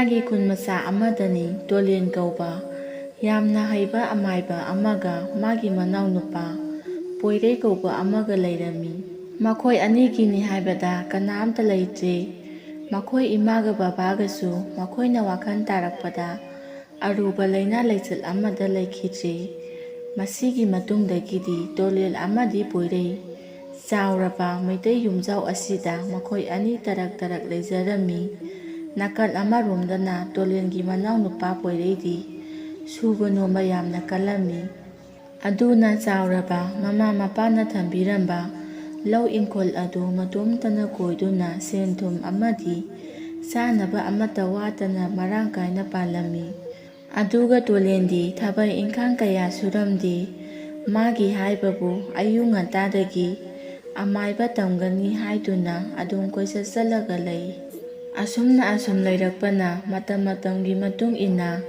ꯃꯌꯥꯒꯤ ꯈꯨꯟ ꯃꯆꯥ ꯑꯃꯗꯅꯤ ꯇꯣꯂꯦꯟ ꯀꯧꯕ ꯌꯥꯝꯅ ꯍꯩꯕ ꯑꯃꯥꯏꯕ ꯑꯃꯒ ꯃꯥꯒꯤ ꯃꯅꯥꯎꯅꯨꯄꯥ ꯄꯣꯏꯔꯩ ꯀꯧꯕ ꯑꯃꯒ ꯂꯩꯔꯝꯃꯤ꯫ ꯃꯈꯣꯏ ꯑꯅꯤꯒꯤꯅꯤ ꯍꯥꯏꯕꯗ ꯀꯅꯥꯝꯇ ꯂꯩꯇ꯭ꯔꯦ꯫ ꯃꯈꯣꯏ ꯏꯃꯥꯒ ꯕꯕꯥꯒꯁꯨ ꯃꯈꯣꯏꯅ ꯋꯥꯈꯜ ꯇꯥꯔꯛꯄꯗ ꯑꯔꯨꯕ ꯂꯩꯅꯥ ꯂꯩꯆꯠ ꯑꯃꯗ ꯂꯩꯈꯤꯗ꯭ꯔꯦ꯫ ꯃꯁꯤꯒꯤ ꯃꯇꯨꯡꯗꯒꯤꯗꯤ ꯇꯣꯂꯦꯟ ꯑꯃꯗꯤ ꯄꯣꯏꯔꯩ ꯆꯥꯎꯔꯕ ꯃꯩꯇꯩ ꯌꯨꯝꯖꯥꯎ ꯑꯁꯤꯗ ꯃꯈꯣꯏ ꯑꯅꯤ ꯇꯔꯛ ꯇꯔꯛ ꯂꯩꯖꯔꯝꯃꯤ꯫ ꯅꯥꯀꯜ ꯑꯃꯔꯣꯝꯗꯅ ꯇꯣꯂꯦꯟꯒꯤ ꯃꯅꯥꯎꯅꯨꯄꯥ ꯄꯣꯏꯔꯩꯗꯤ ꯁꯨꯕ ꯅꯣꯝꯕ ꯌꯥꯝꯅ ꯀꯜꯂꯝꯃꯤ꯫ ꯑꯗꯨꯅ ꯆꯥꯎꯔꯕ ꯃꯃꯥ ꯃꯄꯥꯅ ꯊꯝꯕꯤꯔꯝꯕ ꯂꯧ ꯏꯪꯈꯣꯜ ꯑꯗꯨ ꯃꯇꯣꯝꯇꯅ ꯀꯣꯏꯗꯨꯅ ꯁꯦꯟ ꯊꯨꯝ ꯑꯃꯗꯤ ꯆꯥꯅꯕ ꯑꯃꯠꯇ ꯋꯥꯠꯇꯅ ꯃꯔꯥꯡ ꯀꯥꯏꯅ ꯄꯥꯜꯂꯝꯃꯤ꯫ ꯑꯗꯨꯒ ꯇꯣꯂꯦꯟꯗꯤ ꯊꯕꯛ ꯏꯪꯈꯥꯡꯀꯌꯥ ꯁꯨꯔꯝꯗꯦ꯫ ꯃꯥꯒꯤ ꯍꯥꯏꯕꯕꯨ ꯑꯌꯨꯛ ꯉꯟꯇꯥꯗꯒꯤ ꯑꯃꯥꯏꯕ ꯇꯝꯒꯅꯤ ꯍꯥꯏꯗꯨꯅ ꯑꯗꯨꯝ ꯀꯣꯏꯆꯠ ꯆꯠꯂꯒ ꯂꯩ꯫ ꯑꯁꯨꯝꯅ ꯂꯩꯔꯛꯄꯅ ꯃꯇꯝ ꯃꯇꯝꯒꯤ ꯃꯇꯨꯡ ꯏꯟꯅ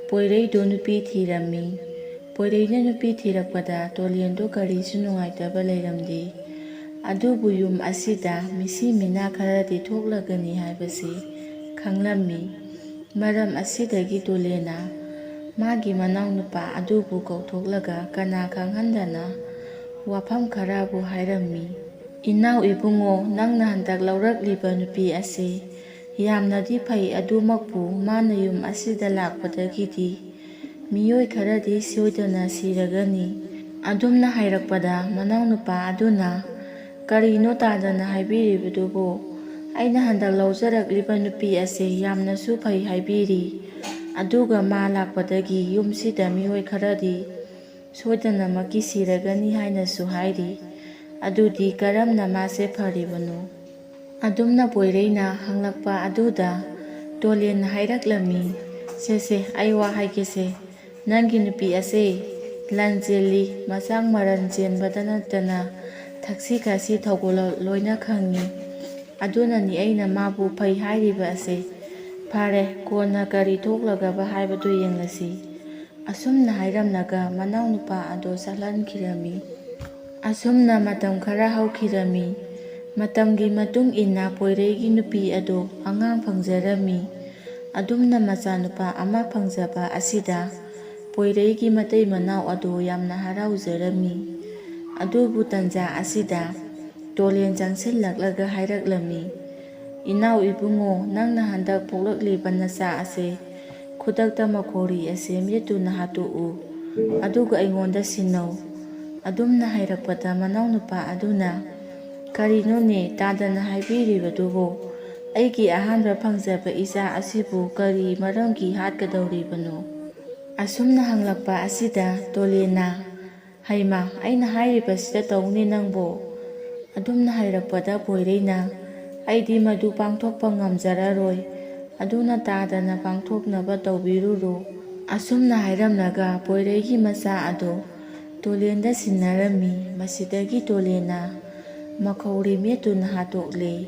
ꯄꯣꯏꯔꯩꯗꯨ ꯅꯨꯄꯤ ꯊꯤꯔꯝꯃꯤ꯫ ꯄꯣꯏꯔꯩꯅ ꯅꯨꯄꯤ ꯊꯤꯔꯛꯄꯗ ꯇꯣꯂꯦꯟꯗꯨ ꯀꯔꯤꯁꯨ ꯅꯨꯡꯉꯥꯏꯇꯕ ꯂꯩꯔꯝꯗꯦ꯫ ꯑꯗꯨꯕꯨ ꯌꯨꯝ ꯑꯁꯤꯗ ꯃꯤꯁꯤ ꯃꯤꯅꯥ ꯈꯔꯗꯤ ꯊꯣꯛꯂꯒꯅꯤ ꯍꯥꯏꯕꯁꯤ ꯈꯪꯂꯝꯃꯤ꯫ ꯃꯔꯝ ꯑꯁꯤꯗꯒꯤ ꯇꯣꯂꯦꯟꯅ ꯃꯥꯒꯤ ꯃꯅꯥꯎꯅꯨꯄꯥ ꯑꯗꯨꯕꯨ ꯀꯧꯊꯣꯛꯂꯒ ꯀꯅꯥ ꯈꯪꯍꯟꯗꯅ ꯋꯥꯐꯝ ꯈꯔꯕꯨ ꯍꯥꯏꯔꯝꯃꯤ꯫ "ꯏꯅꯥꯎ ꯏꯕꯨꯡꯉꯣ, ꯅꯪꯅ ꯍꯟꯗꯛ ꯂꯧꯔꯛꯂꯤꯕ ꯅꯨꯄꯤ ꯑꯁꯤ ꯌꯥꯝꯅꯗꯤ ꯐꯩ, ꯑꯗꯨꯃꯛꯄꯨ ꯃꯥꯅ ꯌꯨꯝ ꯑꯁꯤꯗ ꯂꯥꯛꯄꯗꯒꯤꯗꯤ ꯃꯤꯑꯣꯏ ꯈꯔꯗꯤ ꯁꯣꯏꯗꯅ ꯁꯤꯔꯒꯅꯤ"꯫ ꯑꯗꯨꯝꯅ ꯍꯥꯏꯔꯛꯄꯗ ꯃꯅꯥꯎꯅꯨꯄꯥ ꯑꯗꯨꯅ "ꯀꯔꯤꯅꯣ ꯇꯥꯗꯅ ꯍꯥꯏꯕꯤꯔꯤꯕꯗꯨꯕꯨ? ꯑꯩꯅ ꯍꯟꯗꯛ ꯂꯧꯖꯔꯛꯂꯤꯕ ꯅꯨꯄꯤ ꯑꯁꯤ ꯌꯥꯝꯅꯁꯨ ꯐꯩ ꯍꯥꯏꯕꯤꯔꯤ, ꯑꯗꯨꯒ ꯃꯥ ꯂꯥꯛꯄꯗꯒꯤ ꯌꯨꯝꯁꯤꯗ ꯃꯤꯑꯣꯏ ꯈꯔꯗꯤ ꯁꯣꯏꯗꯅꯃꯛꯀꯤ ꯁꯤꯔꯒꯅꯤ ꯍꯥꯏꯅꯁꯨ ꯍꯥꯏꯔꯤ꯫ ꯑꯗꯨꯗꯤ ꯀꯔꯝꯅ ꯃꯥꯁꯦ ꯐꯔꯤꯕꯅꯣ?" ꯑꯗꯨꯝꯅ ꯄꯣꯏꯔꯩꯅ ꯍꯪꯂꯛꯄ ꯑꯗꯨꯗ ꯇꯣꯂꯦꯟꯅ ꯍꯥꯏꯔꯛꯂꯝꯃꯤ, "ꯁꯦ ꯑꯩ ꯋꯥ ꯍꯥꯏꯒꯦꯁꯦ, ꯅꯪꯒꯤ ꯅꯨꯄꯤ ꯑꯁꯦ ꯂꯟ ꯆꯦꯜꯂꯤ, ꯃꯆꯪ ꯃꯔꯟ ꯆꯦꯟꯕꯇ ꯅꯠꯇꯅ ꯊꯛꯁꯤ ꯈꯥꯁꯤ ꯊꯧꯒꯜꯂꯣꯟ ꯂꯣꯏꯅ ꯈꯪꯏ꯫ ꯑꯗꯨꯅꯅꯤ ꯑꯩꯅ ꯃꯥꯕꯨ ꯐꯩ ꯍꯥꯏꯔꯤꯕ ꯑꯁꯦ꯫ ꯐꯔꯦ, ꯀꯣꯟꯅ ꯀꯔꯤ ꯊꯣꯛꯂꯒꯕ ꯍꯥꯏꯕꯗꯨ ꯌꯦꯡꯂꯁꯤ"꯫ ꯑꯁꯨꯝꯅ ꯍꯥꯏꯔꯝꯂꯒ ꯃꯅꯥꯎꯅꯨꯄꯥ ꯑꯗꯨ ꯆꯠꯍꯟꯈꯤꯔꯝꯃꯤ꯫ ꯑꯁꯨꯝꯅ ꯃꯇꯝ ꯈꯔ ꯍꯧꯈꯤꯔꯝꯃꯤ꯫ ꯃꯇꯝꯒꯤ ꯃꯇꯨꯡ ꯏꯟꯅ ꯄꯣꯏꯔꯩꯒꯤ ꯅꯨꯄꯤ ꯑꯗꯨ ꯑꯉꯥꯡ ꯐꯪꯖꯔꯝꯃꯤ꯫ ꯑꯗꯨꯝꯅ ꯃꯆꯥꯅꯨꯄꯥ ꯑꯃ ꯐꯪꯖꯕ ꯑꯁꯤꯗ ꯄꯣꯏꯔꯩꯒꯤ ꯃꯇꯩ ꯃꯅꯥꯎ ꯑꯗꯨ ꯌꯥꯝꯅ ꯍꯔꯥꯎꯖꯔꯝꯃꯤ꯫ ꯑꯗꯨꯕꯨ ꯇꯟꯖꯥ ꯑꯁꯤꯗ ꯇꯣꯂꯦꯟ ꯆꯪꯁꯤꯜꯂꯛꯂꯒ ꯍꯥꯏꯔꯛꯂꯝꯃꯤ, "ꯏꯅꯥꯎ ꯏꯕꯨꯡꯉꯣ, ꯅꯪꯅ ꯍꯟꯗꯛ ꯄꯣꯛꯂꯛꯂꯤꯕ ꯅꯆꯥ ꯑꯁꯦ ꯈꯨꯗꯛꯇ ꯃꯈꯣꯔꯤ ꯑꯁꯦ ꯃꯦꯠꯇꯨꯅ ꯍꯥꯠꯇꯣꯛꯎ, ꯑꯗꯨꯒ ꯑꯩꯉꯣꯟꯗ ꯁꯤꯟꯅꯧ"꯫ ꯑꯗꯨꯝꯅ ꯍꯥꯏꯔꯛꯄꯗ ꯃꯅꯥꯎꯅꯨꯄꯥ ꯑꯗꯨꯅ "ꯀꯔꯤꯅꯣꯅꯦ ꯇꯥꯗꯅ ꯍꯥꯏꯕꯤꯔꯤꯕꯗꯨꯕꯨ? ꯑꯩꯒꯤ ꯑꯍꯥꯟꯕ ꯐꯪꯖꯕ ꯏꯆꯥ ꯑꯁꯤꯕꯨ ꯀꯔꯤ ꯃꯔꯝꯒꯤ ꯍꯥꯠꯀꯗꯧꯔꯤꯕꯅꯣ"꯫ ꯑꯁꯨꯝꯅ ꯍꯪꯂꯛꯄ ꯑꯁꯤꯗ ꯇꯣꯂꯦꯟꯅ "ꯍꯩꯃꯥ, ꯑꯩꯅ ꯍꯥꯏꯔꯤꯕꯁꯤꯗ ꯇꯧꯅꯦ ꯅꯪꯕꯣ"꯫ ꯑꯗꯨꯝꯅ ꯍꯥꯏꯔꯛꯄꯗ ꯄꯣꯏꯔꯩꯅ "ꯑꯩꯗꯤ ꯃꯗꯨ ꯄꯥꯡꯊꯣꯛꯄ ꯉꯝꯖꯔꯔꯣꯏ, ꯑꯗꯨꯅ ꯇꯥꯗꯅ ꯄꯥꯡꯊꯣꯛꯅꯕ ꯇꯧꯕꯤꯔꯨꯔꯣ"꯫ ꯑꯁꯨꯝꯅ ꯍꯥꯏꯔꯝꯂꯒ ꯄꯣꯏꯔꯩꯒꯤ ꯃꯆꯥ ꯑꯗꯨ ꯇꯣꯂꯦꯟꯗ ꯁꯤꯟꯅꯔꯝꯃꯤ꯫ ꯃꯁꯤꯗꯒꯤ ꯇꯣꯂꯦꯟꯅ ꯃꯈꯧꯔꯤ ꯃꯦꯠꯇꯨꯅ ꯍꯥꯠꯇꯣꯛꯂꯦ꯫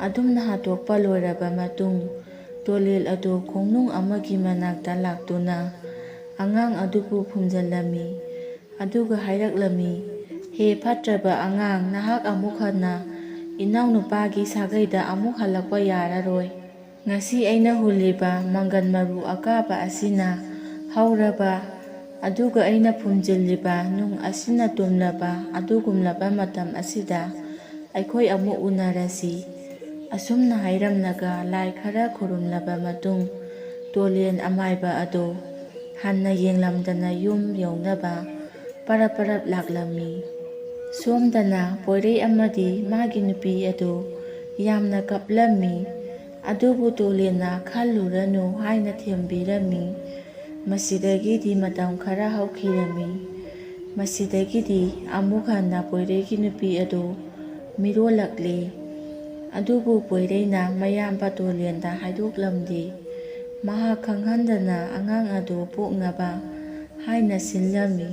ꯑꯗꯨꯝꯅ ꯍꯥꯠꯇꯣꯛꯄ ꯂꯣꯏꯔꯕ ꯃꯇꯨꯡ ꯇꯣꯂꯦꯟ ꯑꯗꯨ ꯈꯣꯡꯅꯨꯡ ꯑꯃꯒꯤ ꯃꯅꯥꯛꯇ ꯂꯥꯛꯇꯨꯅ ꯑꯉꯥꯡ ꯑꯗꯨꯕꯨ ꯐꯨꯝꯖꯤꯜꯂꯝꯃꯤ꯫ ꯑꯗꯨꯒ ꯍꯥꯏꯔꯛꯂꯝꯃꯤ, "ꯍꯦ ꯐꯠꯇ꯭ꯔꯕ ꯑꯉꯥꯡ, ꯅꯍꯥꯛ ꯑꯃꯨꯛ ꯍꯟꯅ ꯏꯅꯥꯎꯅꯨꯄꯥꯒꯤ ꯁꯥꯒꯩꯗ ꯑꯃꯨꯛ ꯍꯜꯂꯛꯄ ꯌꯥꯔꯔꯣꯏ꯫ ꯉꯁꯤ ꯑꯩꯅ ꯍꯨꯜꯂꯤꯕ ꯃꯪꯒꯟ ꯃꯔꯨ ꯑꯀꯥꯕ ꯑꯁꯤꯅ ꯍꯧꯔꯕ, ꯑꯗꯨꯒ ꯑꯩꯅ ꯐꯨꯝꯖꯤꯜꯂꯤꯕ ꯅꯨꯡ ꯑꯁꯤꯅ ꯇꯨꯝꯂꯕ ꯑꯗꯨꯒꯨꯝꯂꯕ ꯃꯇꯝ ꯑꯁꯤꯗ ꯑꯩꯈꯣꯏ ꯑꯃꯨꯛ ꯎꯅꯔꯁꯤ"꯫ ꯑꯁꯨꯝꯅ ꯍꯥꯏꯔꯝꯂꯒ ꯂꯥꯏ ꯈꯔ ꯈꯨꯔꯨꯝꯂꯕ ꯃꯇꯨꯡ ꯇꯣꯂꯦꯟ ꯑꯃꯥꯏꯕ ꯑꯗꯨ ꯍꯟꯅ ꯌꯦꯡꯂꯝꯗꯅ ꯌꯨꯝ ꯌꯧꯅꯕ ꯄꯔꯞ ꯄꯔꯞ ꯂꯥꯛꯂꯝꯃꯤ꯫ ꯁꯣꯝꯗꯅ ꯄꯣꯏꯔꯩ ꯑꯃꯗꯤ ꯃꯥꯒꯤ ꯅꯨꯄꯤ ꯑꯗꯨ ꯌꯥꯝꯅ ꯀꯞꯂꯝꯃꯤ꯫ ꯑꯗꯨꯕꯨ ꯇꯣꯂꯦꯟꯅ "ꯈꯜꯂꯨꯔꯅꯨ" ꯍꯥꯏꯅ ꯊꯦꯝꯕꯤꯔꯝꯃꯤ꯫ ꯃꯁꯤꯗꯒꯤꯗꯤ ꯃꯇꯝ ꯈꯔ ꯍꯧꯈꯤꯔꯝꯃꯤ꯫ ꯃꯁꯤꯗꯒꯤꯗꯤ ꯑꯃꯨꯛ ꯍꯟꯅ ꯄꯣꯏꯔꯩꯒꯤ ꯅꯨꯄꯤ ꯑꯗꯨ ꯃꯤꯔꯣꯜꯂꯛꯂꯦ꯫ ꯑꯗꯨꯕꯨ ꯄꯣꯏꯔꯩꯅ ꯃꯌꯥꯝꯕ ꯇꯣꯂꯦꯟꯗ ꯍꯥꯏꯗꯣꯛꯂꯝꯗꯦ꯫ ꯃꯍꯥꯛ ꯈꯪꯍꯟꯗꯅ ꯑꯉꯥꯡ ꯑꯗꯨ ꯄꯣꯛꯅꯕ ꯍꯥꯏꯅ ꯁꯤꯟꯂꯝꯃꯤ꯫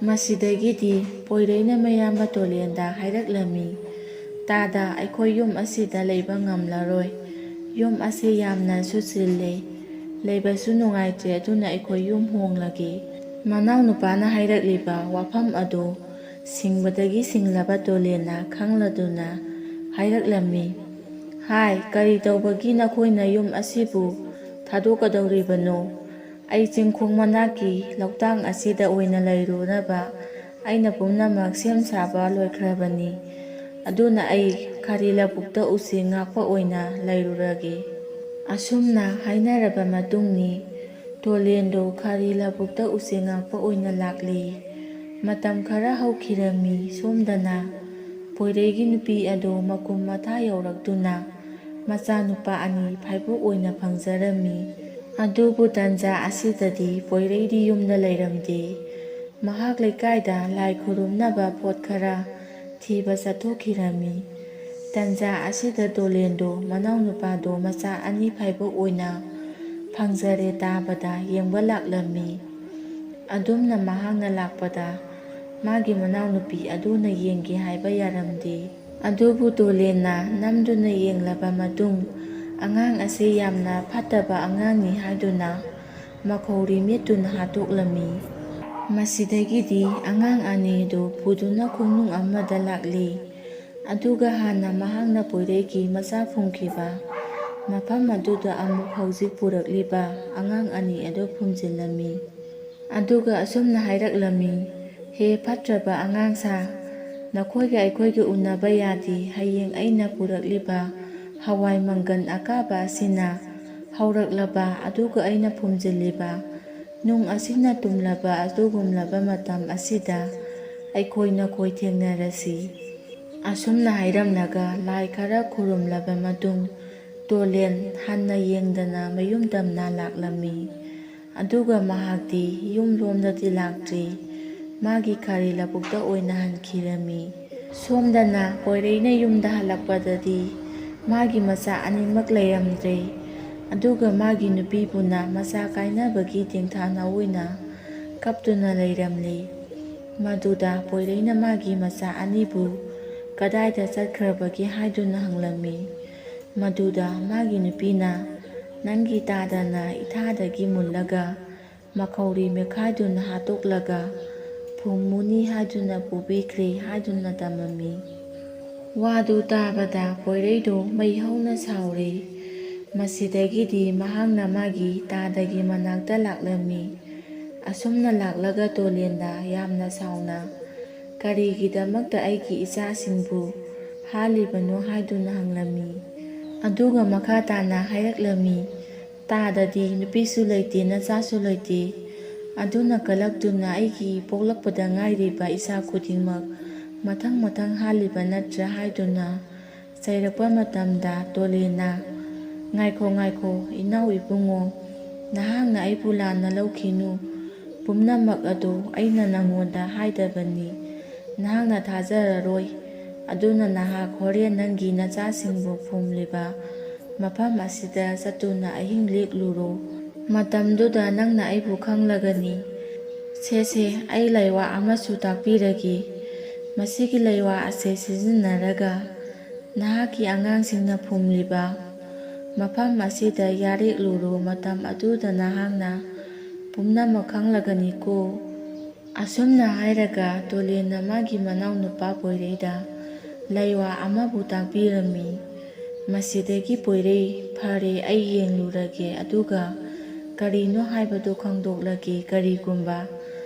ꯃꯁꯤꯗꯒꯤꯗꯤ ꯄꯣꯏꯔꯩꯅ ꯃꯌꯥꯝꯕ ꯇꯣꯂꯦꯟꯗ ꯍꯥꯏꯔꯛꯂꯝꯃꯤ, "ꯇꯥꯗ, ꯑꯩꯈꯣꯏ ꯌꯨꯝ ꯑꯁꯤꯗ ꯂꯩꯕ ꯉꯝꯂꯔꯣꯏ꯫ ꯌꯨꯝ ꯑꯁꯤ ꯌꯥꯝꯅꯁꯨ ꯆꯤꯜꯂꯦ, ꯂꯩꯕꯁꯨ ꯅꯨꯡꯉꯥꯏꯇ꯭ꯔꯦ, ꯑꯗꯨꯅ ꯑꯩꯈꯣꯏ ꯌꯨꯝ ꯍꯣꯡꯂꯒꯦ"꯫ ꯃꯅꯥꯎꯅꯨꯄꯥꯅ ꯍꯥꯏꯔꯛꯂꯤꯕ ꯋꯥꯐꯝ ꯑꯗꯨ ꯁꯤꯡꯕꯗꯒꯤ ꯁꯤꯡꯂꯕ ꯇꯣꯂꯦꯟꯅ ꯈꯪꯂꯗꯨꯅ ꯍꯥꯏꯔꯛꯂꯝꯃꯤ, "ꯍꯥꯏ, ꯀꯔꯤ ꯇꯧꯕꯒꯤ ꯅꯈꯣꯏꯅ ꯌꯨꯝ ꯑꯁꯤꯕꯨ ꯊꯥꯗꯣꯛꯀꯗꯧꯔꯤꯕꯅꯣ? ꯑꯩ ꯆꯤꯡꯈꯣꯡ ꯃꯅꯥꯛꯀꯤ ꯂꯧꯇꯥꯡ ꯑꯁꯤꯗ ꯑꯣꯏꯅ ꯂꯩꯔꯨꯅꯕ ꯑꯩꯅ ꯄꯨꯝꯅꯃꯛ ꯁꯦꯝ ꯁꯥꯕ ꯂꯣꯏꯈ꯭ꯔꯕꯅꯤ꯫ ꯑꯗꯨꯅ ꯑꯩ ꯈꯥꯔꯤ ꯂꯧꯕꯨꯛꯇ ꯎꯆꯦꯛ ꯉꯥꯛꯄ ꯑꯣꯏꯅ ꯂꯩꯔꯨꯔꯒꯦ꯫ ꯑꯁꯨꯝꯅ ꯍꯥꯏꯅꯔꯕ ꯃꯇꯨꯡꯅꯤ ꯇꯣꯂꯦꯟꯗꯣ ꯈꯥꯔꯤ ꯂꯧꯕꯨꯛꯇ ꯎꯆꯦꯛ ꯉꯥꯛꯄ ꯑꯣꯏꯅ ꯂꯥꯛꯂꯤ꯫ ꯃꯇꯝ ꯈꯔ ꯍꯧꯈꯤꯔꯝꯃꯤ꯫ ꯁꯣꯝꯗꯅ ꯄꯣꯏꯔꯩꯒꯤ ꯅꯨꯄꯤ ꯑꯗꯨ ꯃꯀꯨꯝ ꯃꯊꯥ ꯌꯧꯔꯛꯇꯨꯅ ꯃꯆꯥꯅꯨꯄꯥ 2 ꯐꯥꯏꯕꯣꯛ ꯑꯣꯏꯅ ꯐꯪꯖꯔꯝꯃꯤ꯫ ꯑꯗꯨꯕꯨ ꯇꯥꯟꯖꯥ ꯑꯁꯤꯗꯗꯤ ꯄꯣꯏꯔꯩꯗꯤ ꯌꯨꯝꯗ ꯂꯩꯔꯝꯗꯦ꯫ ꯃꯍꯥꯛ ꯂꯩꯀꯥꯏꯗ ꯂꯥꯏ ꯈꯨꯔꯨꯝꯅꯕ ꯄꯣꯠ ꯈꯔ ꯊꯤꯕ ꯆꯠꯊꯣꯛꯈꯤꯔꯝꯃꯤ꯫ ꯇꯥꯟꯖꯥ ꯑꯁꯤꯗ ꯇꯣꯂꯦꯟꯗꯣ ꯃꯅꯥꯎꯅꯨꯄꯥꯗꯣ ꯃꯆꯥ 2 ꯐꯥꯏꯕꯣꯛ ꯑꯣꯏꯅ ꯐꯪꯖꯔꯦ ꯇꯥꯕꯗ ꯌꯦꯡꯕ ꯂꯥꯛꯂꯝꯃꯤ꯫ ꯑꯗꯨꯝꯅ ꯃꯍꯥꯛꯅ ꯂꯥꯛꯄꯗ ꯃꯥꯒꯤ ꯃꯅꯥꯎꯅꯨꯄꯤ ꯑꯗꯨꯅ ꯌꯦꯡꯒꯦ ꯍꯥꯏꯕ ꯌꯥꯔꯝꯗꯦ꯫ ꯑꯗꯨꯕꯨ ꯇꯣꯂꯦꯟꯅ ꯅꯝꯗꯨꯅ ꯌꯦꯡꯂꯕ ꯃꯇꯨꯡ ꯑꯉꯥꯡ ꯑꯁꯤ ꯌꯥꯝꯅ ꯐꯠꯇꯕ ꯑꯉꯥꯡꯅꯤ ꯍꯥꯏꯗꯨꯅ ꯃꯈꯧꯔꯤ ꯃꯦꯠꯇꯨꯅ ꯍꯥꯠꯇꯣꯛꯂꯝꯃꯤ꯫ ꯃꯁꯤꯗꯒꯤꯗꯤ ꯑꯉꯥꯡ 2ꯗꯨ ꯄꯨꯗꯨꯅ ꯈꯣꯡꯅꯨꯡ ꯑꯃꯗ ꯂꯥꯛꯂꯤ꯫ ꯑꯗꯨꯒ ꯍꯥꯟꯅ ꯃꯍꯥꯛꯅ ꯄꯣꯏꯔꯩꯒꯤ ꯃꯆꯥ ꯐꯨꯝꯈꯤꯕ ꯃꯐꯝ ꯑꯗꯨꯗ ꯑꯃꯨꯛ ꯍꯧꯖꯤꯛ ꯄꯨꯔꯛꯂꯤꯕ ꯑꯉꯥꯡ 2 ꯑꯗꯨ ꯐꯨꯝꯖꯤꯜꯂꯝꯃꯤ꯫ ꯑꯗꯨꯒ ꯑꯁꯨꯝꯅ ꯍꯥꯏꯔꯛꯂꯝꯃꯤ, "ꯍꯦ ꯐꯠꯇ꯭ꯔꯕ ꯑꯉꯥꯡꯁꯥ, ꯅꯈꯣꯏꯒ ꯑꯩꯈꯣꯏꯒ ꯎꯟꯅꯕ ꯌꯥꯗꯦ꯫ ꯍꯌꯦꯡ ꯑꯩꯅ ꯄꯨꯔꯛꯂꯤꯕ ꯍꯋꯥꯏ ꯃꯪꯒꯟ ꯑꯀꯥꯕ ꯑꯁꯤꯅ ꯍꯧꯔꯛꯂꯕ ꯑꯗꯨꯒ ꯑꯩꯅ ꯐꯨꯝꯖꯤꯜꯂꯤꯕ ꯅꯨꯡ ꯑꯁꯤꯅ ꯇꯨꯝꯂꯕ ꯑꯗꯨꯒꯨꯝꯂꯕ ꯃꯇꯝ ꯑꯁꯤꯗ ꯑꯩꯈꯣꯏ ꯅꯈꯣꯏ ꯊꯦꯡꯅꯔꯁꯤ"꯫ ꯑꯁꯨꯝꯅ ꯍꯥꯏꯔꯝꯂꯒ ꯂꯥꯏ ꯈꯔ ꯈꯨꯔꯨꯝꯂꯕ ꯃꯇꯨꯡ ꯇꯣꯂꯦꯟ ꯍꯟꯅ ꯌꯦꯡꯗꯅ ꯃꯌꯨꯝ ꯇꯝꯅ ꯂꯥꯛꯂꯝꯃꯤ꯫ ꯑꯗꯨꯒ ꯃꯍꯥꯛꯇꯤ ꯌꯨꯝꯂꯣꯝꯗꯗꯤ ꯂꯥꯛꯇ꯭ꯔꯤ꯫ ꯃꯥꯒꯤ ꯈꯥꯔꯤ ꯂꯧꯕꯨꯛꯇ ꯑꯣꯏꯅ ꯍꯟꯈꯤꯔꯝꯃꯤ꯫ ꯁꯣꯝꯗꯅ ꯄꯣꯏꯔꯩꯅ ꯌꯨꯝꯗ ꯍꯜꯂꯛꯄꯗꯗꯤ ꯃꯥꯒꯤ ꯃꯆꯥ 2ꯃꯛ ꯂꯩꯔꯝꯗ꯭ꯔꯦ꯫ ꯑꯗꯨꯒ ꯃꯥꯒꯤ ꯅꯨꯄꯤꯕꯨꯅ ꯃꯆꯥ ꯀꯥꯏꯅꯕꯒꯤ ꯇꯦꯡꯊꯥꯅꯧ ꯑꯣꯏꯅ ꯀꯞꯇꯨꯅ ꯂꯩꯔꯝꯂꯤ꯫ ꯃꯗꯨꯗ ꯄꯣꯏꯔꯩꯅ ꯃꯥꯒꯤ ꯃꯆꯥ 2ꯕꯨ ꯀꯗꯥꯏꯗ ꯆꯠꯈ꯭ꯔꯕꯒꯦ ꯍꯥꯏꯗꯨꯅ ꯍꯪꯂꯝꯃꯤ꯫ ꯃꯗꯨꯗ ꯃꯥꯒꯤ ꯅꯨꯄꯤꯅ "ꯅꯪꯒꯤ ꯇꯥꯗꯅ ꯏꯊꯥꯗꯒꯤ ꯃꯨꯜꯂꯒ ꯃꯈꯧꯔꯤ ꯃꯦꯠꯈꯥꯏꯗꯨꯅ ꯍꯥꯠꯇꯣꯛꯂꯒ ꯐꯨꯝꯃꯨꯅꯤ ꯍꯥꯏꯗꯨꯅ ꯄꯨꯕꯤꯈ꯭ꯔꯦ" ꯍꯥꯏꯗꯨꯅ ꯇꯝꯃꯝꯃꯤ꯫ ꯋꯥꯗꯨ ꯇꯥꯕꯗ ꯄꯣꯏꯔꯩꯗꯣ ꯃꯩ ꯍꯧꯅ ꯁꯥꯎꯔꯦ꯫ ꯃꯁꯤꯗꯒꯤꯗꯤ ꯃꯍꯥꯛꯅ ꯃꯥꯒꯤ ꯇꯥꯗꯒꯤ ꯃꯅꯥꯛꯇ ꯂꯥꯛꯂꯝꯃꯤ꯫ ꯑꯁꯨꯝꯅ ꯂꯥꯛꯂꯒ ꯇꯣꯂꯦꯟꯗ ꯌꯥꯝꯅ ꯁꯥꯎꯅ "ꯀꯔꯤꯒꯤꯗꯃꯛꯇ ꯑꯩꯒꯤ ꯏꯆꯥꯁꯤꯡꯕꯨ ꯍꯥꯠꯂꯤꯕꯅꯣ" ꯍꯥꯏꯗꯨꯅ ꯍꯪꯂꯝꯃꯤ꯫ ꯑꯗꯨꯒ ꯃꯈꯥ ꯇꯥꯅ ꯍꯥꯏꯔꯛꯂꯝꯃꯤ, "ꯇꯥꯗꯗꯤ ꯅꯨꯄꯤꯁꯨ ꯂꯩꯇꯦ ꯅꯆꯥꯁꯨ ꯂꯩꯇꯦ꯫ ꯑꯗꯨꯅ ꯀꯜꯂꯛꯇꯨꯅ ꯑꯩꯒꯤ ꯄꯣꯛꯂꯛꯄꯗ ꯉꯥꯏꯔꯤꯕ ꯏꯆꯥ ꯈꯨꯗꯤꯡꯃꯛ ꯃꯊꯪ ꯃꯊꯪ ꯍꯥꯠꯂꯤꯕ ꯅꯠꯇ꯭ꯔꯥ" ꯍꯥꯏꯗꯨꯅ ꯆꯩꯔꯛꯄ ꯃꯇꯝꯗ ꯇꯣꯂꯦꯟꯅ "ꯉꯥꯏꯈꯣ ꯉꯥꯏꯈꯣ ꯏꯅꯥꯎ ꯏꯕꯨꯡꯉꯣ, ꯅꯍꯥꯛꯅ ꯑꯩꯕꯨ ꯂꯥꯟꯅ ꯂꯧꯈꯤꯅꯨ꯫ ꯄꯨꯝꯅꯃꯛ ꯑꯗꯨ ꯑꯩꯅ ꯅꯉꯣꯟꯗ ꯍꯥꯏꯗꯕꯅꯤ꯫ ꯅꯍꯥꯛꯅ ꯊꯥꯖꯔꯔꯣꯏ꯫ ꯑꯗꯨꯅ ꯅꯍꯥꯛ ꯍꯣꯔꯦꯟ ꯅꯪꯒꯤ ꯅꯆꯥꯁꯤꯡꯕꯨ ꯐꯨꯝꯂꯤꯕ ꯃꯐꯝ ꯑꯁꯤꯗ ꯆꯠꯇꯨꯅ ꯑꯍꯤꯡ ꯂꯦꯛꯂꯨꯔꯣ꯫ ꯃꯇꯝꯗꯨꯗ ꯅꯪꯅ ꯑꯩꯕꯨ ꯈꯪꯂꯒꯅꯤ꯫ ꯁꯦ ꯑꯩ ꯂꯥꯏꯋꯥ ꯑꯃꯁꯨ ꯇꯥꯛꯄꯤꯔꯒꯦ꯫ ꯃꯁꯤꯒꯤ ꯂꯥꯏꯋꯥ ꯑꯁꯤ ꯁꯤꯖꯤꯟꯅꯔꯒ ꯅꯍꯥꯛꯀꯤ ꯑꯉꯥꯡꯁꯤꯡꯅ ꯐꯨꯝꯂꯤꯕ ꯃꯐꯝ ꯑꯁꯤꯗ ꯌꯥꯔꯦꯛꯂꯨꯔꯣ꯫ ꯃꯇꯝ ꯑꯗꯨꯗ ꯅꯍꯥꯛꯅ ꯄꯨꯝꯅꯃꯛ ꯈꯪꯂꯒꯅꯤꯀꯣ"꯫ ꯑꯁꯨꯝꯅ ꯍꯥꯏꯔꯒ ꯇꯣꯂꯦꯟꯅ ꯃꯥꯒꯤ ꯃꯅꯥꯎꯅꯨꯄꯥ ꯄꯣꯏꯔꯩꯗ ꯂꯥꯏꯋꯥ ꯑꯃꯕꯨ ꯇꯥꯛꯄꯤꯔꯝꯃꯤ꯫ ꯃꯁꯤꯗꯒꯤ ꯄꯣꯏꯔꯩ "ꯐꯔꯦ, ꯑꯩ ꯌꯦꯡꯂꯨꯔꯒꯦ ꯑꯗꯨꯒ ꯀꯔꯤꯅꯣ ꯍꯥꯏꯕꯗꯨ ꯈꯪꯗꯣꯛꯂꯒꯦ꯫ ꯀꯔꯤꯒꯨꯝꯕ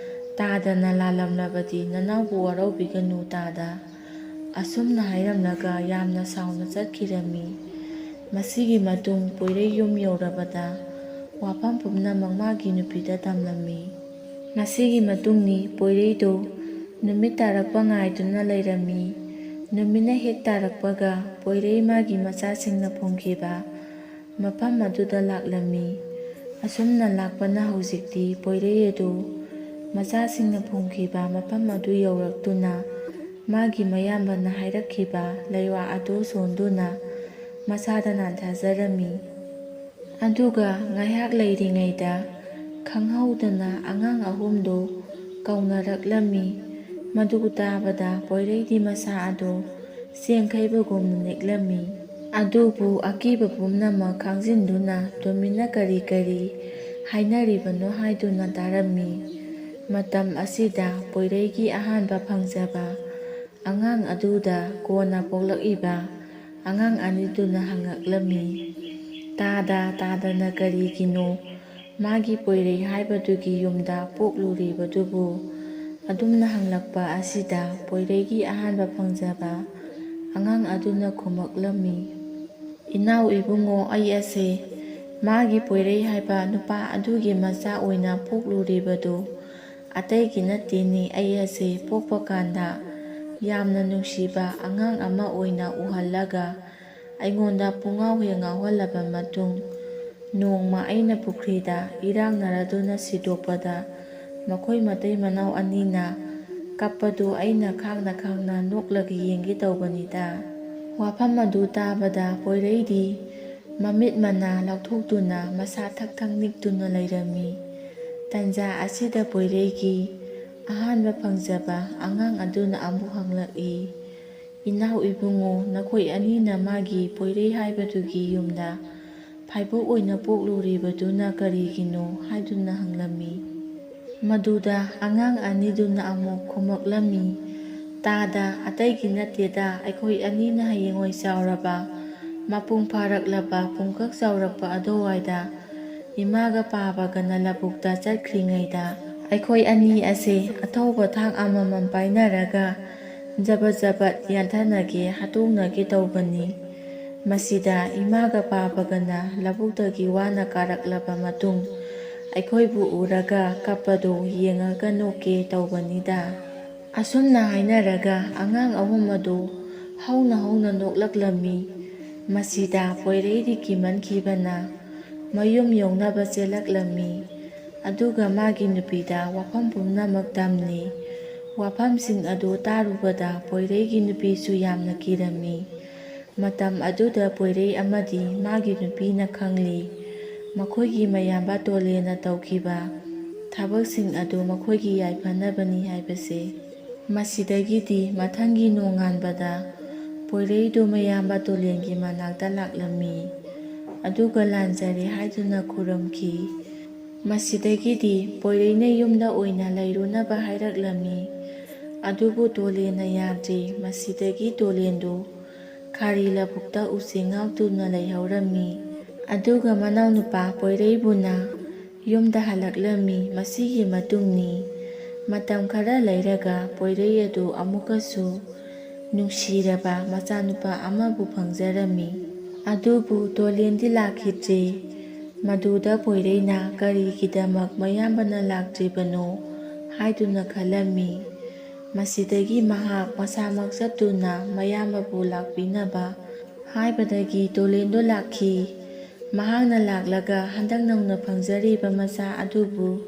ꯇꯥꯗꯅ ꯂꯥꯜꯂꯝꯂꯕꯗꯤ ꯅꯅꯥꯎꯕꯨ ꯋꯥꯔꯧꯕꯤꯒꯅꯨ ꯇꯥꯗ"꯫ ꯑꯁꯨꯝꯅ ꯍꯥꯏꯔꯝꯂꯒ ꯌꯥꯝꯅ ꯁꯥꯎꯅ ꯆꯠꯈꯤꯔꯝꯃꯤ꯫ ꯃꯁꯤꯒꯤ ꯃꯇꯨꯡ ꯄꯣꯏꯔꯩ ꯌꯨꯝ ꯌꯧꯔꯕꯗ ꯋꯥꯐꯝ ꯄꯨꯝꯅꯃꯛ ꯃꯥꯒꯤ ꯅꯨꯄꯤꯗ ꯇꯝꯂꯝꯃꯤ꯫ ꯃꯁꯤꯒꯤ ꯃꯇꯨꯡꯅꯤ ꯄꯣꯏꯔꯩꯗꯣ ꯅꯨꯃꯤꯠ ꯇꯥꯔꯛꯄ ꯉꯥꯏꯗꯨꯅ ꯂꯩꯔꯝꯃꯤ꯫ ꯅꯨꯃꯤꯠꯅ ꯍꯦꯛ ꯇꯥꯔꯛꯄꯒ ꯄꯣꯏꯔꯩ ꯃꯥꯒꯤ ꯃꯆꯥꯁꯤꯡꯅ ꯐꯨꯝꯈꯤꯕ ꯃꯐꯝ ꯑꯗꯨꯗ ꯂꯥꯛꯂꯝꯃꯤ꯫ ꯑꯁꯨꯝꯅ ꯂꯥꯛꯄꯅ ꯍꯧꯖꯤꯛꯇꯤ ꯄꯣꯏꯔꯩ ꯑꯗꯨ ꯃꯆꯥꯁꯤꯡꯅ ꯐꯨꯝꯈꯤꯕ ꯃꯐꯝ ꯑꯗꯨ ꯌꯧꯔꯛꯇꯨꯅ ꯃꯥꯒꯤ ꯃꯌꯥꯝꯕꯅ ꯍꯥꯏꯔꯛꯈꯤꯕ ꯂꯥꯏꯋꯥ ꯑꯗꯨ ꯁꯣꯟꯗꯨꯅ ꯃꯁꯥꯗ ꯅꯥꯟꯊꯖꯔꯝꯃꯤ꯫ ꯑꯗꯨꯒ ꯉꯥꯏꯍꯥꯛ ꯂꯩꯔꯤꯉꯩꯗ ꯈꯪꯍꯧꯗꯅ ꯑꯉꯥꯡ 2ꯗꯨ ꯀꯧꯅꯔꯛꯂꯝꯃꯤ꯫ ꯃꯗꯨ ꯇꯥꯕꯗ ꯄꯣꯏꯔꯩꯗꯤ ꯃꯁꯥ ꯑꯗꯨ ꯆꯦꯡꯈꯩꯕꯒꯨꯝꯅ ꯅꯤꯛꯂꯝꯃꯤ꯫ ꯑꯗꯨꯕꯨ ꯑꯀꯤꯕ ꯄꯨꯝꯅꯃꯛ ꯈꯥꯡꯖꯤꯟꯗꯨꯅ ꯇꯨꯃꯤꯟꯅ ꯀꯔꯤ ꯀꯔꯤ ꯍꯥꯏꯅꯔꯤꯕꯅꯣ ꯍꯥꯏꯗꯨꯅ ꯇꯥꯔꯝꯃꯤ꯫ ꯃꯇꯝ ꯑꯁꯤꯗ ꯄꯣꯏꯔꯩꯒꯤ ꯑꯍꯥꯟꯕ ꯐꯪꯖꯕ ꯑꯉꯥꯡ ꯑꯗꯨꯗ ꯀꯣꯟꯅ ꯄꯣꯛꯂꯛꯏꯕ ꯑꯉꯥꯡ 2ꯗꯨꯅ ꯍꯪꯉꯛꯂꯝꯃꯤ, ꯇꯥꯗꯅ ꯀꯔꯤꯒꯤꯅꯣ ꯃꯥꯒꯤ ꯄꯣꯏꯔꯩ ꯍꯥꯏꯕꯗꯨꯒꯤ ꯌꯨꯝꯗ ꯄꯣꯛꯂꯨꯔꯤꯕꯗꯨꯕꯨ? ꯑꯗꯨꯝꯅ ꯍꯪꯂꯛꯄ ꯑꯁꯤꯗ ꯄꯣꯏꯔꯩꯒꯤ ꯑꯍꯥꯟꯕ ꯐꯪꯖꯕ ꯑꯉꯥꯡ ꯑꯗꯨꯅ ꯈꯨꯝꯃꯛꯂꯝꯃꯤ, "ꯏꯅꯥꯎ ꯏꯕꯨꯡꯉꯣ, ꯑꯩ ꯑꯁꯦ ꯃꯥꯒꯤ ꯄꯣꯏꯔꯩ ꯍꯥꯏꯕ ꯅꯨꯄꯥ ꯑꯗꯨꯒꯤ ꯃꯆꯥ ꯑꯣꯏꯅ ꯄꯣꯛꯂꯨꯔꯤꯕꯗꯨ ꯑꯇꯩꯒꯤ ꯅꯠꯇꯦꯅꯦ꯫ ꯑꯩ ꯑꯁꯦ ꯄꯣꯛꯄ ꯀꯥꯟꯗ ꯌꯥꯝꯅ ꯅꯨꯡꯁꯤꯕ ꯑꯉꯥꯡ ꯑꯃ ꯑꯣꯏꯅ ꯎꯍꯜꯂꯒ ꯑꯩꯉꯣꯟꯗ ꯄꯨꯡꯉꯥꯎ ꯍꯦꯛ ꯉꯥꯎꯍꯜꯂꯕ ꯃꯇꯨꯡ ꯅꯣꯡꯃ ꯑꯩꯅ ꯄꯨꯈ꯭ꯔꯤꯗ ꯏꯔꯥꯛꯅꯔꯗꯨꯅ ꯁꯤꯗꯣꯛꯄꯗ ꯃꯈꯣꯏ ꯃꯇꯩ ꯃꯅꯥꯎ ꯑꯅꯤꯅ ꯀꯞꯄꯗꯨ ꯑꯩꯅ ꯈꯥꯡꯅ ꯅꯣꯛꯂꯒ ꯌꯦꯡꯒꯦ ꯇꯧꯕꯅꯤꯗ"꯫ ꯋꯥꯐꯝ ꯑꯗꯨ ꯇꯥꯕꯗ ꯄꯣꯏꯔꯩꯗꯤ ꯃꯃꯤꯠ ꯃꯅꯥ ꯂꯥꯎꯊꯣꯛꯇꯨꯅ ꯃꯁꯥ ꯊꯛ ꯊꯛ ꯅꯤꯛꯇꯨꯅ ꯂꯩꯔꯝꯃꯤ꯫ ꯇꯟꯖꯥ ꯑꯁꯤꯗ ꯄꯣꯏꯔꯩꯒꯤ ꯑꯍꯥꯟꯕ ꯐꯪꯖꯕ ꯑꯉꯥꯡ ꯑꯗꯨꯅ ꯑꯃꯨꯛ ꯍꯪꯂꯛꯏ, "ꯏꯅꯥꯎ ꯏꯕꯨꯡꯉꯣ, ꯅꯈꯣꯏ ꯑꯅꯤꯅ ꯃꯥꯒꯤ ꯄꯣꯏꯔꯩ ꯍꯥꯏꯕꯗꯨꯒꯤ ꯌꯨꯝꯗ ꯐꯥꯏꯕꯣꯛ ꯑꯣꯏꯅ ꯄꯣꯛꯂꯨꯔꯤꯕꯗꯨꯅ ꯀꯔꯤꯒꯤꯅꯣ?" ꯍꯥꯏꯗꯨꯅ ꯍꯪꯂꯝꯃꯤ꯫ ꯃꯗꯨꯗ ꯑꯉꯥꯡ ꯑꯅꯤꯗꯨꯅ ꯑꯃꯨꯛ ꯈꯨꯝꯃꯛꯂꯝꯃꯤ, "ꯑꯇꯩꯒꯤ ꯅꯠꯇꯦꯗ, ꯑꯩꯈꯣꯏ ꯑꯅꯤꯅ ꯍꯌꯦꯡꯋꯥꯏ ꯆꯥꯎꯔꯕ, ꯃꯄꯨꯡ ꯐꯥꯔꯛꯂꯕ, ꯄꯨꯡꯀꯛ ꯆꯥꯎꯔꯛꯄ ꯑꯗꯨꯋꯥꯏꯗ ꯏꯃꯥꯒ ꯄꯥꯕꯒꯅ ꯂꯧꯕꯨꯛꯇ ꯆꯠꯈ꯭ꯔꯤꯉꯩꯗ ꯑꯩꯈꯣꯏ ꯑꯅꯤ ꯑꯁꯦ ꯑꯊꯧꯕ ꯊꯥꯡ ꯑꯃꯃꯝ ꯄꯥꯏꯅꯔꯒ ꯖꯕꯠ ꯌꯥꯟꯊꯅꯒꯦ, ꯍꯥꯠꯇꯣꯛꯅꯒꯦ ꯇꯧꯕꯅꯤ꯫ ꯃꯁꯤꯗ ꯏꯃꯥꯒ ꯄꯥꯕꯒꯅ ꯂꯧꯕꯨꯛꯇꯒꯤ ꯋꯥꯅ ꯀꯥꯔꯛꯂꯕ ꯃꯇꯨꯡ ꯑꯩꯈꯣꯏꯕꯨ ꯎꯔꯒ ꯀꯞꯄꯗꯨ ꯌꯦꯡꯉꯒ ꯅꯣꯛꯀꯦ ꯇꯧꯕꯅꯤꯗ"꯫ ꯑꯁꯨꯝꯅ ꯍꯥꯏꯅꯔꯒ ꯑꯉꯥꯡ ꯑꯍꯨꯝ ꯑꯗꯨ ꯍꯧꯅ ꯅꯣꯛꯂꯛꯂꯝꯃꯤ꯫ ꯃꯁꯤꯗ ꯄꯣꯏꯔꯩꯗꯤ ꯀꯤꯃꯟꯈꯤꯕꯅ ꯃꯌꯨꯝ ꯌꯧꯅꯕ ꯆꯦꯜꯂꯛꯂꯝꯃꯤ꯫ ꯑꯗꯨꯒ ꯃꯥꯒꯤ ꯅꯨꯄꯤꯗ ꯋꯥꯐꯝ ꯄꯨꯝꯅꯃꯛ ꯇꯝꯂꯤ꯫ ꯋꯥꯐꯝꯁꯤꯡ ꯑꯗꯨ ꯇꯥꯔꯨꯕꯗ ꯄꯣꯏꯔꯩꯒꯤ ꯅꯨꯄꯤꯁꯨ ꯌꯥꯝꯅ ꯀꯤꯔꯝꯃꯤ꯫ ꯃꯇꯝ ꯑꯗꯨꯗ ꯄꯣꯏꯔꯩ ꯑꯃꯗꯤ ꯃꯥꯒꯤ ꯅꯨꯄꯤꯅ ꯈꯪꯂꯤ ꯃꯈꯣꯏꯒꯤ ꯃꯌꯥꯝꯕ ꯇꯣꯂꯦꯟꯅ ꯇꯧꯈꯤꯕ ꯊꯕꯛꯁꯤꯡ ꯑꯗꯨ ꯃꯈꯣꯏꯒꯤ ꯌꯥꯏꯐꯅꯕꯅꯤ ꯍꯥꯏꯕꯁꯦ꯫ ꯃꯁꯤꯗꯒꯤꯗꯤ ꯃꯊꯪꯒꯤ ꯅꯣꯡꯉꯥꯟꯕꯗ ꯄꯣꯏꯔꯩꯗꯨ ꯃꯌꯥꯝꯕ ꯇꯣꯂꯦꯟꯒꯤ ꯃꯅꯥꯛꯇ ꯂꯥꯛꯂꯝꯃꯤ꯫ ꯑꯗꯨꯒ ꯂꯥꯟꯖꯔꯦ ꯍꯥꯏꯗꯨꯅ ꯈꯨꯔꯨꯝꯈꯤ꯫ ꯃꯁꯤꯗꯒꯤꯗꯤ ꯄꯣꯏꯔꯩꯅ ꯌꯨꯝꯗ ꯑꯣꯏꯅ ꯂꯩꯔꯨꯅꯕ ꯍꯥꯏꯔꯛꯂꯝꯃꯤ꯫ ꯑꯗꯨꯕꯨ ꯇꯣꯂꯦꯟꯅ ꯌꯥꯗ꯭ꯔꯦ꯫ ꯃꯁꯤꯗꯒꯤ ꯇꯣꯂꯦꯟꯗꯨ ꯈꯥꯔꯤ ꯂꯧꯕꯨꯛꯇ ꯎꯆꯦꯛ ꯉꯥꯛꯇꯨꯅ ꯂꯩꯍꯧꯔꯝꯃꯤ꯫ ꯑꯗꯨꯒ ꯃꯅꯥꯎꯅꯨꯄꯥ ꯄꯣꯏꯔꯩꯕꯨꯅ ꯌꯨꯝꯗ ꯍꯜꯂꯛꯂꯝꯃꯤ꯫ ꯃꯁꯤꯒꯤ ꯃꯇꯨꯡꯅꯤ ꯃꯇꯝ ꯈꯔ ꯂꯩꯔꯒ ꯄꯣꯏꯔꯩ ꯑꯗꯨ ꯑꯃꯨꯛꯀꯁꯨ ꯅꯨꯡꯁꯤꯔꯕ ꯃꯆꯥꯅꯨꯄꯥ ꯑꯃꯕꯨ ꯐꯪꯖꯔꯝꯃꯤ꯫ ꯑꯗꯨꯕꯨ ꯇꯣꯂꯦꯟꯗꯤ ꯂꯥꯛꯈꯤꯗ꯭ꯔꯦ꯫ ꯃꯗꯨꯗ ꯄꯣꯏꯔꯩꯅ ꯀꯔꯤꯒꯤꯗꯃꯛ ꯃꯌꯥꯝꯕꯅ ꯂꯥꯛꯇ꯭ꯔꯤꯕꯅꯣ ꯍꯥꯏꯗꯨꯅ ꯈꯜꯂꯝꯃꯤ꯫ ꯃꯁꯤꯗꯒꯤ ꯃꯍꯥꯛ ꯃꯁꯥꯃꯛ ꯆꯠꯇꯨꯅ ꯃꯌꯥꯝꯕꯕꯨ ꯂꯥꯛꯄꯤꯅꯕ ꯍꯥꯏꯕꯗꯒꯤ ꯇꯣꯂꯦꯟꯗꯨ ꯂꯥꯛꯈꯤ꯫ ꯃꯍꯥꯛꯅ ꯂꯥꯛꯂꯒ ꯍꯟꯗꯛ ꯅꯧꯅ ꯐꯪꯖꯔꯤꯕ ꯃꯆꯥ ꯑꯗꯨꯕꯨ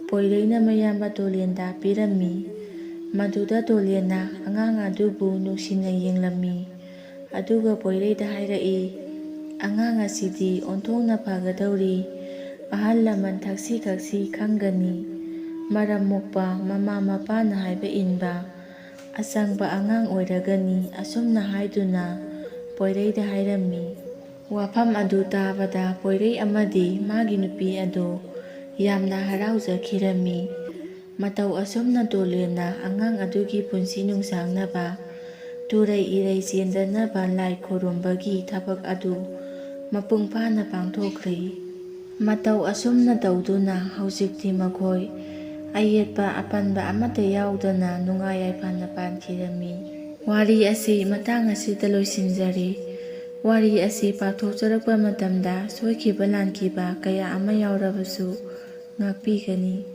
ꯄꯣꯏꯔꯩꯅ ꯃꯌꯥꯝꯕ ꯇꯣꯂꯦꯟꯗ ꯄꯤꯔꯝꯃꯤ꯫ ꯃꯗꯨꯗ ꯇꯣꯂꯦꯟꯅ ꯑꯉꯥꯡ ꯑꯗꯨꯕꯨ ꯅꯨꯡꯁꯤꯅ ꯌꯦꯡꯂꯝꯃꯤ꯫ ꯑꯗꯨꯒ ꯄꯣꯏꯔꯩꯗ ꯍꯥꯏꯔꯛꯏ, "ꯑꯉꯥꯡ ꯑꯁꯤꯗꯤ ꯑꯣꯟꯊꯣꯛꯅ ꯐꯒꯗꯧꯔꯤ, ꯑꯍꯜ ꯂꯃꯟ ꯊꯛꯁꯤ ꯈꯥꯁꯤ ꯈꯪꯒꯅꯤ, ꯃꯔꯝ ꯃꯣꯛꯄ, ꯃꯃꯥ ꯃꯄꯥꯅ ꯍꯥꯏꯕ ꯏꯟꯕ ꯑꯆꯪꯕ ꯑꯉꯥꯡ ꯑꯣꯏꯔꯒꯅꯤ"꯫ ꯑꯁꯨꯝꯅ ꯍꯥꯏꯗꯨꯅ ꯄꯣꯏꯔꯩꯗ ꯍꯥꯏꯔꯝꯃꯤ꯫ ꯋꯥꯐꯝ ꯑꯗꯨ ꯇꯥꯕꯗ ꯄꯣꯏꯔꯩ ꯑꯃꯗꯤ ꯃꯥꯒꯤ ꯅꯨꯄꯤ ꯑꯗꯨ ꯌꯥꯝꯅ ꯍꯔꯥꯎꯖꯈꯤꯔꯝꯃꯤ꯫ ꯃꯇꯧ ꯑꯁꯨꯝꯅ ꯇꯣꯂꯦꯟꯅ ꯑꯉꯥꯡ ꯑꯗꯨꯒꯤ ꯄꯨꯟꯁꯤ ꯅꯨꯡꯁꯥꯡꯅꯕ, ꯇꯨꯔꯩ ꯏꯔꯩ ꯆꯦꯟꯗꯅꯕ ꯂꯥꯏ ꯈꯨꯔꯨꯝꯕꯒꯤ ꯊꯕꯛ ꯑꯗꯨ ꯃꯄꯨꯡ ꯐꯥꯅ ꯄꯥꯡꯊꯣꯛꯈ꯭ꯔꯦ꯫ ꯃꯇꯧ ꯑꯁꯨꯝꯅ ꯇꯧꯗꯨꯅ ꯍꯧꯖꯤꯛꯇꯤ ꯃꯈꯣꯏ ꯑꯌꯦꯠꯄ ꯑꯄꯟꯕ ꯑꯃꯠꯇ ꯌꯥꯎꯗꯅ ꯅꯨꯡꯉꯥꯏ ꯌꯥꯏꯐꯅ ꯄꯥꯟꯈꯤꯔꯝꯃꯤ꯫ ꯋꯥꯔꯤ ꯑꯁꯤ ꯃꯇꯥꯡ ꯑꯁꯤꯗ ꯂꯣꯏꯁꯤꯟꯖꯔꯦ꯫ ꯋꯥꯔꯤ ꯑꯁꯤ ꯄꯥꯛꯊꯣꯛꯆꯔꯛꯄ ꯃꯇꯝꯗ ꯁꯣꯏꯈꯤꯕ ꯂꯥꯟꯈꯤꯕ ꯀꯌꯥ ꯑꯃ ꯌꯥꯎꯔꯕꯁꯨ ꯉꯥꯛꯄꯤꯒꯅꯤ꯫